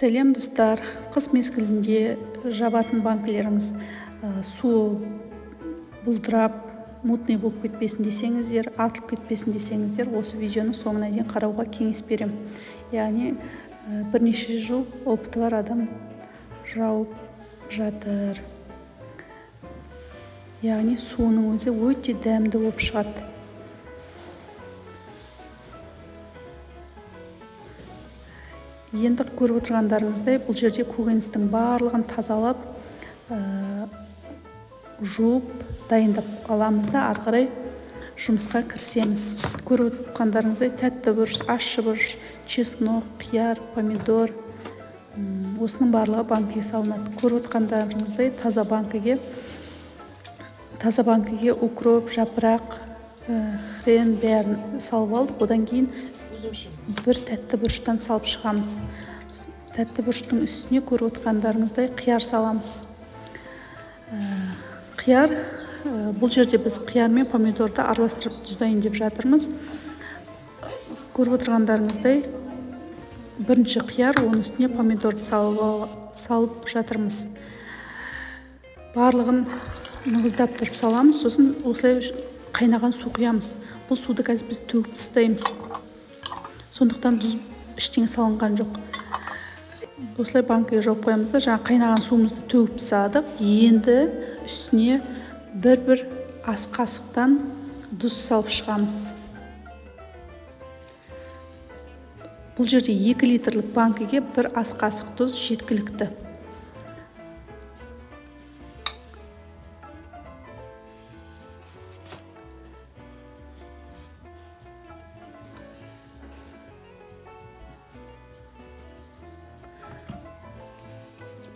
Сәлем достар, қыс мезгілінде жабатын банкілеріңіз су бұлдырап, мутный болып кетпесін десеңіздер, атылып кетпесін десеңіздер, осы видеоны соңына дейін қарауға кеңес берем. Яғни бірнеше жыл опыты бар адам жауып жатыр. Яғни суының өзі өте дәмді болып шығады. Енді көріп отырғандарыңыздай, бұл жерде көкөністің барлығын тазалап, жуып, дайындап аламыз да, ары қарай жұмысқа кірісеміз. Көріп отырғандарыңыздай, тәтті бұрыш, ащы бұрыш, чеснок, қияр, помидор, осының барлығы банкіге салынады. Көріп отырғандарыңыздай, таза банкіге укроп, жапырақ, хрен бәрін салып алдық. Одан кейін бір тәтті бұрыштан салып шығамыз. Тәтті бұрыштың үстіне көріп отырғандарыңыздай қияр саламыз. Қияр, бұл жерде біз қияр мен помидорды араластырып дайын деп жатырмыз. Көріп отырғандарыңыздай бірінші қияр, оның үстіне помидорды салып жатырмыз. Барлығын нығыздап тұрып саламыз, сосын осылай қайнаған су құямыз. Бұл суды қазір біз төгіп тастаймыз. Сондықтан тұз іштен салынған жоқ. Осылай банкіге жауып қоямыз да, жаңа қайнаған суымызды төгіп тастадық. Енді үстіне бір ас қасықтан тұз салып шығамыз. Бұл жерде 2 литрлік банкіге бір ас қасық тұз жеткілікті.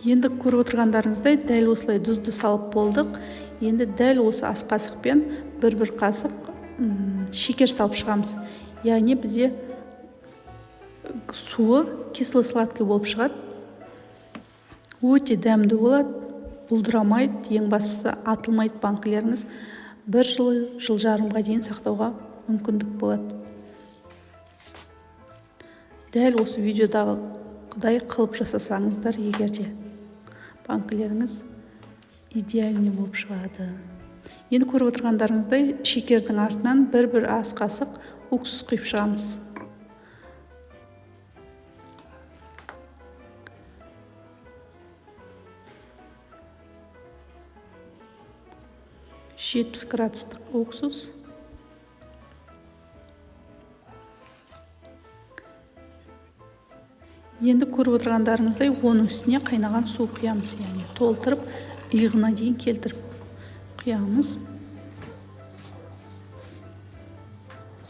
Енді көріп отырғандарыңыздай, дәл осылай тұзды салып болдық. Енді дәл осы ас қасықпен бір қасық шекер салып шығамыз. Яғни бізде суы кисло-сладкий болып шығады. Өте дәмді болады, бұлдырамайды, ең бастысы атылмайды банкілеріңіз. 1 жыл жарымға дейін сақтауға мүмкіндік болады. Дәл осы видеодағыдай қылып жасасаңыздар, егерде банкілеріңіз идеальный болып шығады. Енді көріп отырғандарыңыздай, шекердің артынан бір ас қасық уксус құйып шығамыз. «70 градустық уксус. Енді көріп отырғандарыңыздай, оның үстіне қайнаған су құямыз. Яғни толтырып, иығына дейін келтіріп құямыз.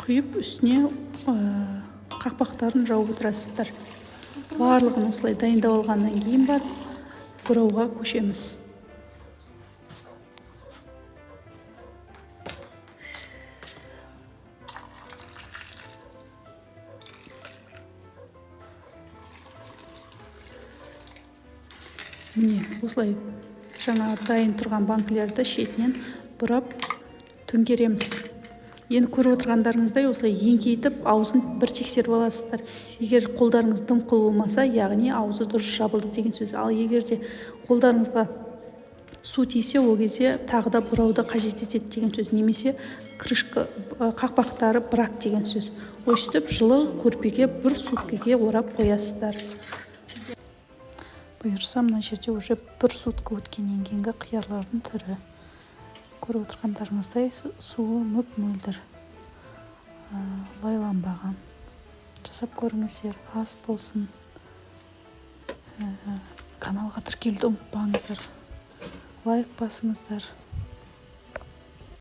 Құйып, үстіне қақпақтарын жауып отырасыздар. Барлығын осылай дайындап алғаннан кейін барып бұрауға көшеміз. Міне, осылай жаңа дайын тұрған банкілерді шетінен бұрап төңкереміз. Енді көріп отырғандарыңыздай, осылай еңкейтіп, аузын бір тексеріп аласыздар. Егер қолдарыңыз дымқыл болмаса, яғни аузы дұрыс жабылды деген сөз. Ал егерде қолдарыңызға су тисе, ол кезде тағы да бұрауды қажет етеді деген сөз. Немесе қақпақтары брак деген сөз. Өстіп, жылы көрпеге 1 суткіге орап қоясыздар. Бұйырса, мына жерде уже 1 сутка өткеннен кейінгі қиярлардың түрі. Көріп отырғандарыңыздай, суы мөп-мөлдір, лайланбаған. Жасап көріңіздер, ас болсын. Каналға тіркелуді ұмытпаңыздар. Лайк басыңыздар.